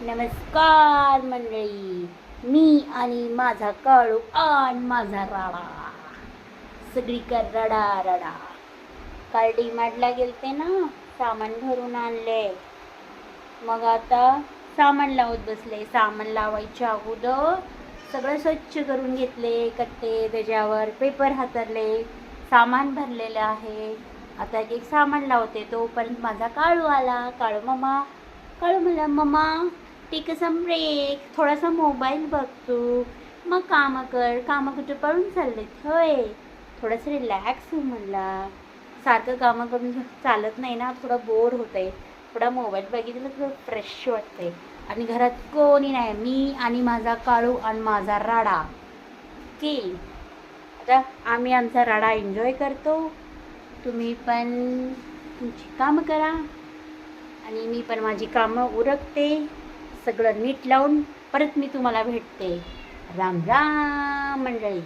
नमस्कार मंडळी, मी आणि माझा काळू आणि माझा राडा सगळीकडे रडा रडा. काल डीमार्टला गेलते ना, सामान भरून आणले. मग आता सामान लावत बसले. सामान लावायच्या अगोदर सगळं स्वच्छ करून घेतले. कट्टे त्याच्यावर पेपर हातरले. सामान भरलेलं आहे. आता एक एक सामान लावते. तोपर्यंत माझा काळू आला. काळू मला मम्मा टेक सम ब्रेक, थोडासा मोबाईल बघतो, मग कामं कुठे पळून चाललेत होय, थोडंसं रिलॅक्स हो म्हणला. सारखं कामं करून चालत नाही ना, थोडं बोर होतं आहे. थोडा मोबाईल बघितलं थोडं फ्रेश वाटतंय. आणि घरात कोणी नाही, मी आणि माझा काळू आणि माझा राडा की आता आम्ही आमचा राडा एन्जॉय करतो. तुम्ही पण तुमची कामं करा आणि मी पण माझी कामं उरकते. सगळं नीट लावून परत मी तुम्हाला भेटते. राम राम मंडळी.